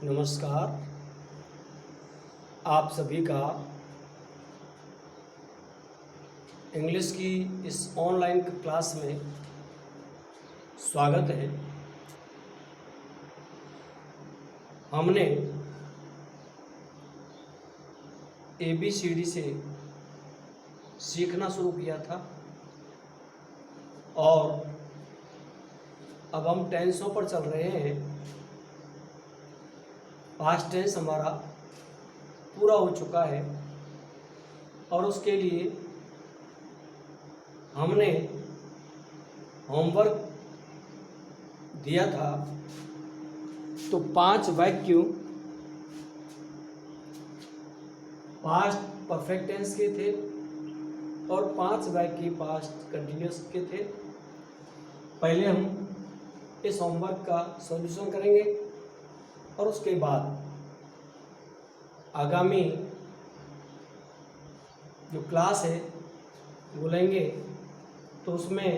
नमस्कार। आप सभी का इंग्लिश की इस ऑनलाइन क्लास में स्वागत है। हमने ABCD से सीखना शुरू किया था और अब हम टेंसों पर चल रहे हैं। पास्ट टेंस हमारा पूरा हो चुका है और उसके लिए हमने होमवर्क दिया था। तो 5 वाक्य पास्ट परफेक्ट टेंस के थे और 5 वाक्य पास्ट कंटिन्यूअस के थे। पहले हम इस होमवर्क का सॉल्यूशन करेंगे और उसके बाद आगामी जो क्लास है वो लेंगे। तो उसमें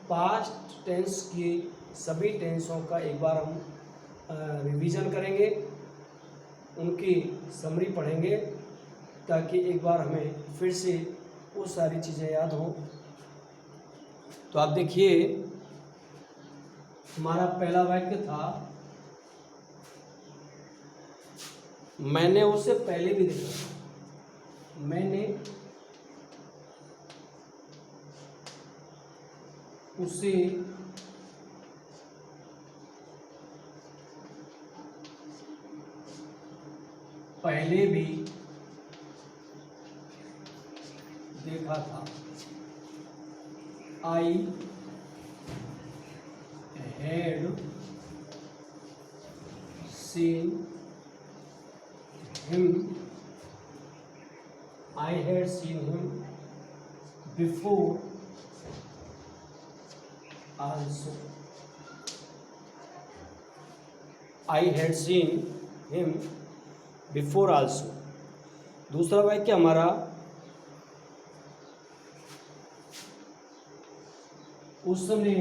पास्ट टेंस की सभी टेंसों का एक बार हम रिवीजन करेंगे, उनकी समरी पढ़ेंगे ताकि एक बार हमें फिर से वो सारी चीज़ें याद हों। तो आप देखिए, हमारा पहला वाक्य था, मैंने उसे पहले भी देखा था। मैंने उसे पहले भी देखा था। I had seen him. I had seen him before also. I had seen him before also. दूसरा वाक्य हमारा, उसने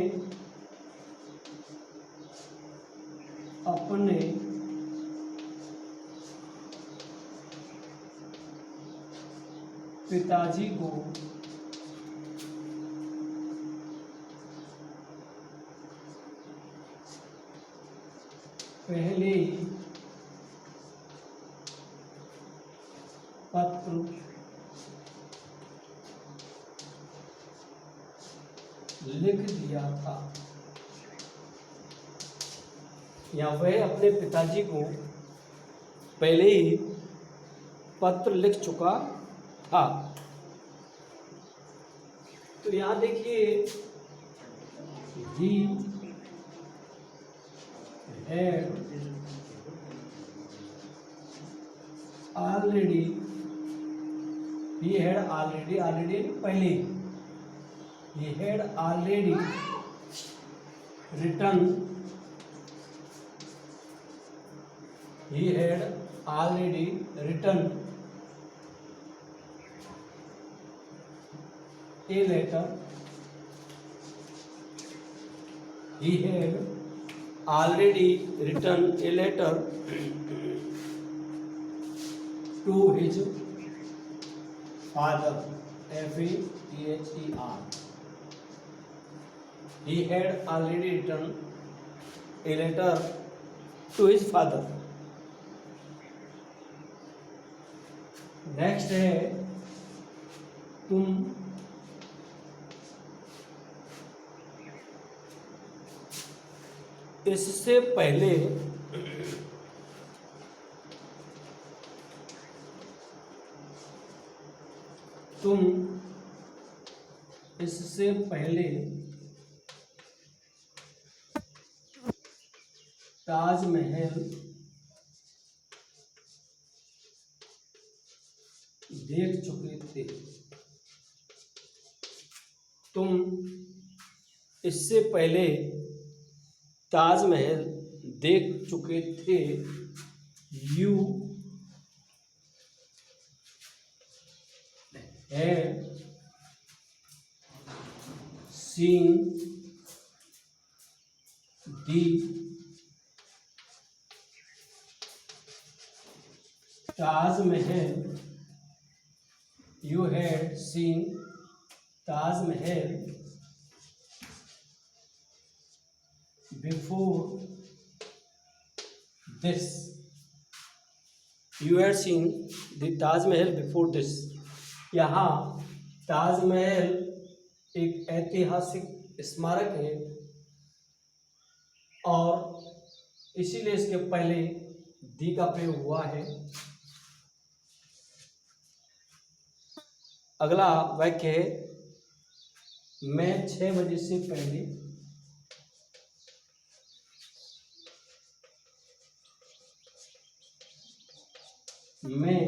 अपने पिताजी को पहले ही पत्र लिख दिया था, या वह अपने पिताजी को पहले ही पत्र लिख चुका था। तो यहाँ देखिए, ही had already पहले, he had already written a letter. He had already written a letter to his father. Father. He had already written a letter to his father. Next है, तुम इससे पहले ताजमहल देख चुके थे। तुम इससे पहले ताजमहल देख चुके थे। You had seen the Taj Mahal, you had seen Taj Mahal before this. You had seen the Taj Mahal before this. यहाँ ताजमहल एक ऐतिहासिक स्मारक है और इसीलिए इसके पहले दी का प्रयोग हुआ है। अगला वाक्य है, मैं 6 बजे से पहले मैं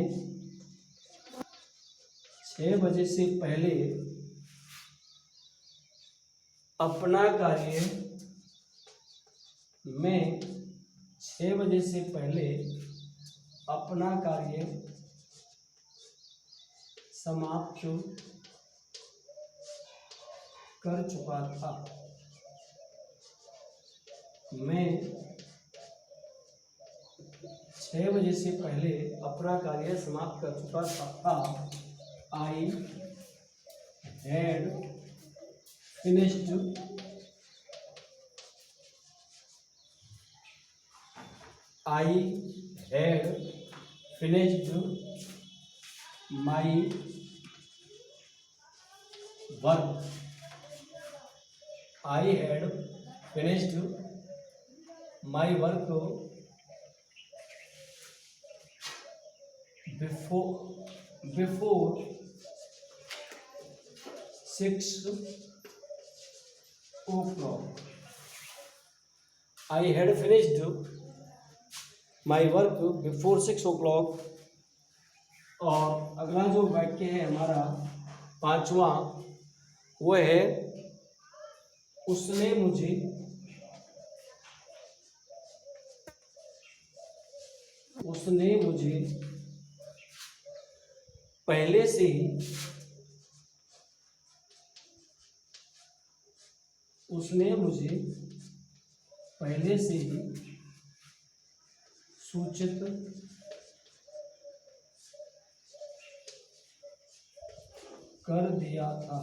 6 बजे से पहले अपना कार्य मैं 6 बजे से पहले अपना कार्य समाप्त कर चुका था। मैं 6 बजे से पहले अपना कार्य समाप्त कर चुका था। I had finished my work. I had finished my work before 6 o'clock. I had finished my work before 6 o'clock. और अगला जो वाक्य है हमारा 5वां, वो है, उसने मुझे पहले से ही सूचित कर दिया था।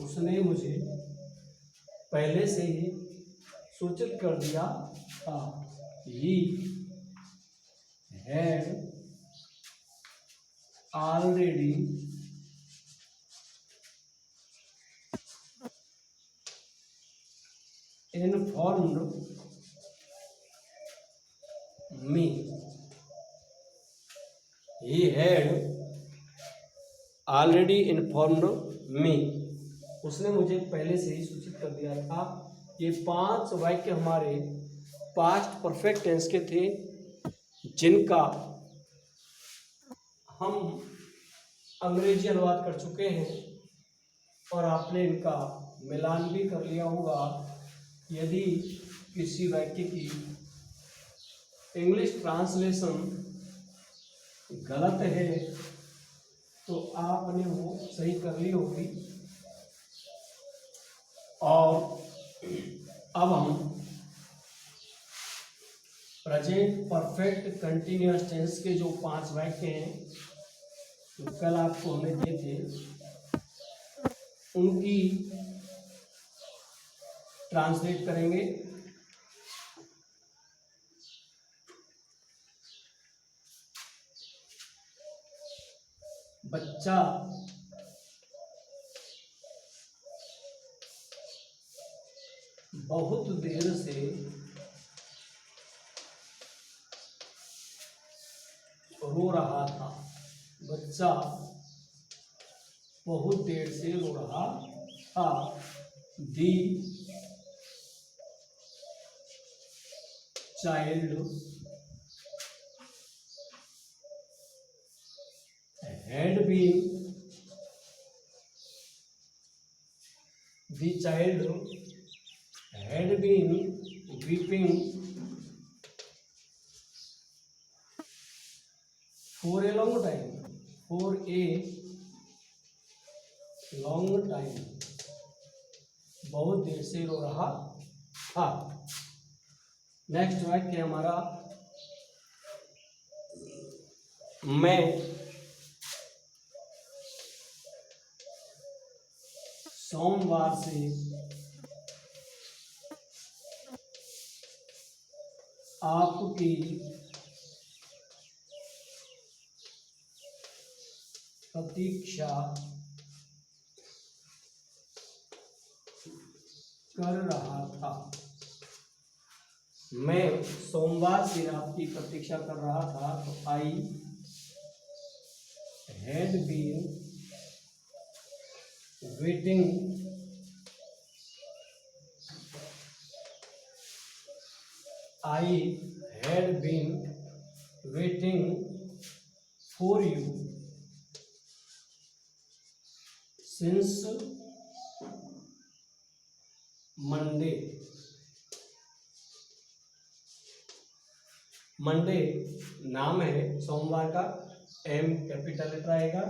उसने मुझे पहले से ही सूचित कर दिया था। He had already informed me. He had already informed me. उसने मुझे पहले से ही सूचित कर दिया था। ये 5 वाक्य हमारे पास्ट परफेक्ट टेंस के थे, जिनका हम अंग्रेजी अनुवाद कर चुके हैं और आपने इनका मिलान भी कर लिया होगा। यदि किसी वाक्य की इंग्लिश ट्रांसलेशन गलत है तो आपने वो सही कर ली होगी। और अब हम प्रेजेंट परफेक्ट कंटिन्यूअस टेंस के जो 5 वाक्य हैं, तो कल आपको हमें दिए थे, उनकी ट्रांसलेट करेंगे। बच्चा बहुत देर से रो रहा था। बच्चा बहुत देर से रो रहा था। दी child had been weeping for a long time. बहुत देर से रो रहा था। नेक्स्ट वाक्य हमारा मैं सोमवार से आपकी प्रतीक्षा कर रहा था। मैं सोमवार से आपकी प्रतीक्षा कर रहा था, तो I had been waiting for you since Monday. Monday नाम है सोमवार का, एम कैपिटल लेटर आएगा,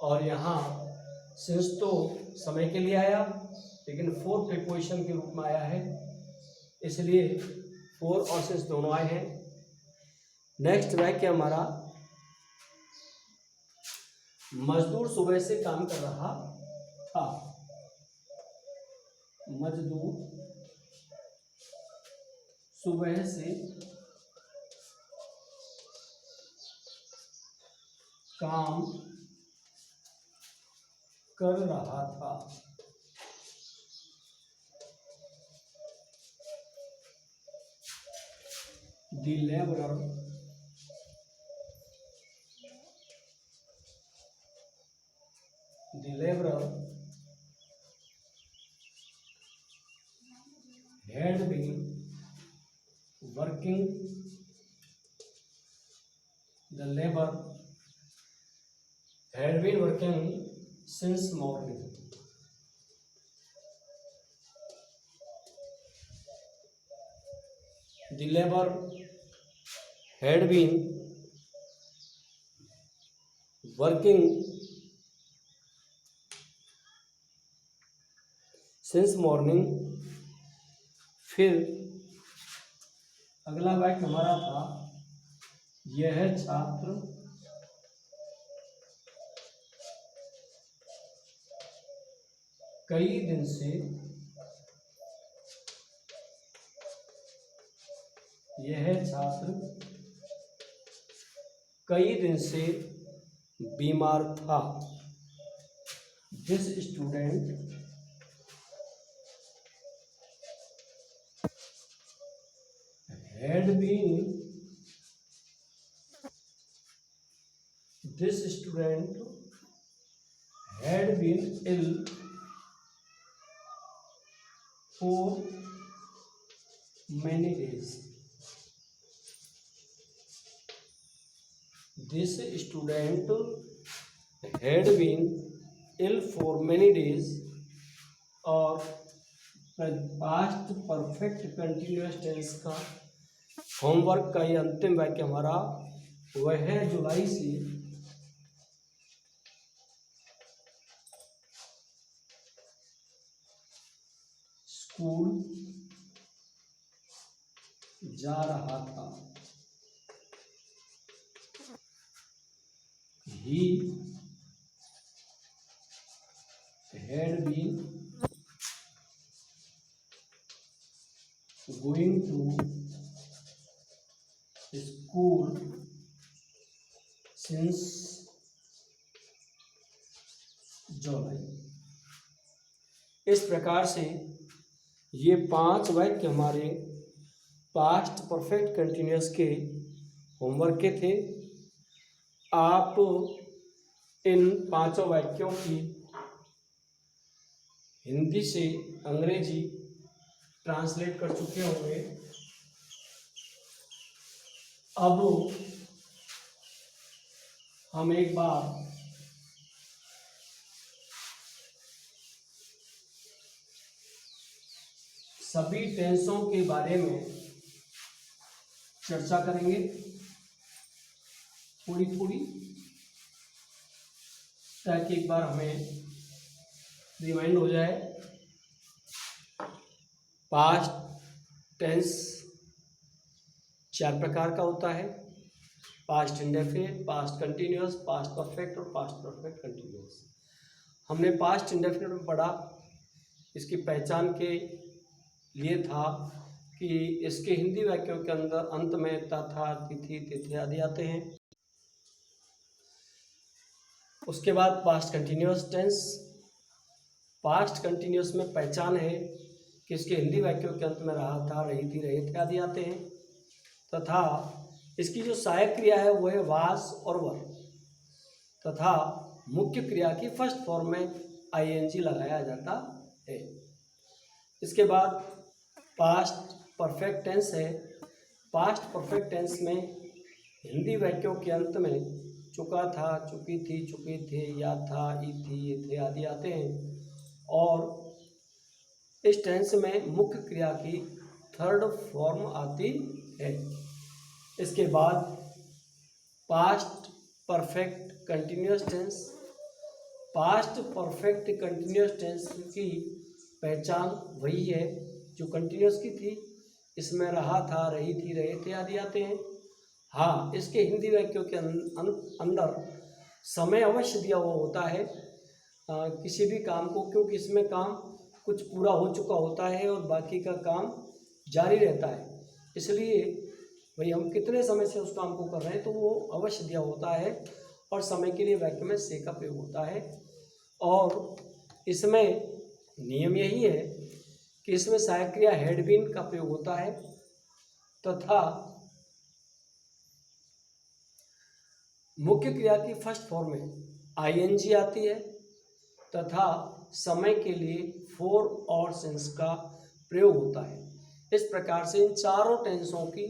और यहाँ सिंस तो समय के लिए आया, लेकिन फोर प्रीपोजिशन के रूप में आया है, इसलिए फोर और सिंस दोनों आए हैं। नेक्स्ट वाक्य हमारा, मजदूर सुबह से काम कर रहा था। मजदूर सुबह से काम कर रहा था। The laborer had been working. The labor had been working since morning. The labor had been working since morning। फिर अगला वाक्य हमारा था, यह छात्र कई दिन से बीमार था। This student had been ill for many days. This student had been ill for many days, और पास्ट परफेक्ट कंटिन्यूअस टेंस का होमवर्क का ये अंतिम वाक्य हमारा, वह है जुलाई से स्कूल जा रहा था। He had been going to school since July। इस प्रकार से ये 5 वाक्य हमारे पास्ट परफेक्ट कंटिन्यूअस के होमवर्क के थे। आप इन 5 वाक्यों की हिंदी से अंग्रेजी ट्रांसलेट कर चुके होंगे। अब हम एक बार सभी टेंसों के बारे में चर्चा करेंगे थोड़ी थोड़ी, ताकि एक बार हमें रिमाइंड हो जाए। पास्ट टेंस 4 प्रकार का होता है, past indefinite, past continuous, past perfect और पास्ट परफेक्ट कंटिन्यूअस। हमने पास्ट इंडेफिनिट में पढ़ा, इसकी पहचान के लिए था कि इसके हिंदी वाक्यों के अंदर अंत में तथा, तिथि, तिथि आदि आते हैं। उसके बाद past continuous tense. Past continuous में पहचान है कि इसके हिंदी वाक्यों के अंत में रहा था, रही थी, रहे थे आदि आते हैं। तथा इसकी जो सहायक क्रिया है वो है वास और वर, तथा मुख्य क्रिया की फर्स्ट फॉर्म में आईएनजी लगाया जाता है। इसके बाद पास्ट परफेक्ट टेंस है। पास्ट परफेक्ट टेंस में हिंदी वाक्यों के अंत में चुका था, चुकी थी, चुके थे, या था, ई थी, ये थे आदि आते हैं। और इस टेंस में मुख्य क्रिया की थर्ड फॉर्म आती है। इसके बाद past perfect continuous tense. Past perfect continuous tense की पहचान वही है जो कंटिन्यूअस की थी, इसमें रहा था, रही थी, रहे थे आदि आते हैं। हाँ, इसके हिंदी वाक्यों के अंदर समय अवश्य दिया हुआ होता है किसी भी काम को, क्योंकि इसमें काम कुछ पूरा हो चुका होता है और बाकी का काम जारी रहता है। इसलिए भाई हम कितने समय से उस काम को कर रहे हैं तो वो अवश्य दिया होता है, और समय के लिए वाक्य में से का प्रयोग होता है। और इसमें नियम यही है कि इसमें सहायक क्रिया हैड बीन का प्रयोग होता है, तथा मुख्य क्रिया की फर्स्ट फॉर्म में आईएनजी आती है, तथा समय के लिए फोर और सिंस का प्रयोग होता है। इस प्रकार से इन चारों टेंसों की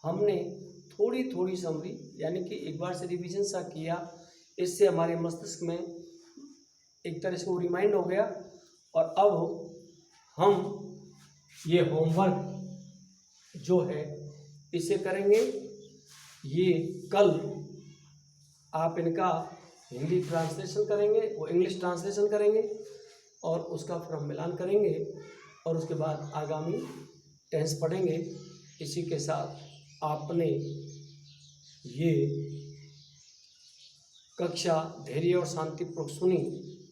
हमने थोड़ी थोड़ी समरी, यानी कि एक बार से रिवीजन सा किया, इससे हमारे मस्तिष्क में एक तरह से वो रिमाइंड हो गया। और अब हम ये होमवर्क जो है इसे करेंगे। ये कल आप इनका हिंदी ट्रांसलेशन करेंगे, वो इंग्लिश ट्रांसलेशन करेंगे, और उसका फिर हम मिलान करेंगे, और उसके बाद आगामी टेंस पढ़ेंगे। इसी के साथ आपने ये कक्षा धैर्य और शांतिपूर्वक सुनी,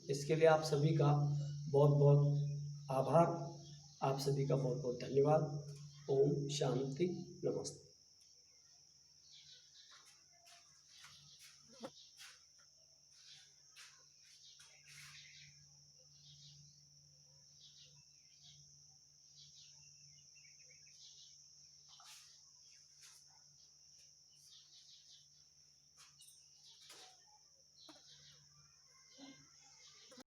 इसके लिए आप सभी का बहुत बहुत आभार, आप सभी का बहुत बहुत धन्यवाद। ओम शांति, नमस्ते।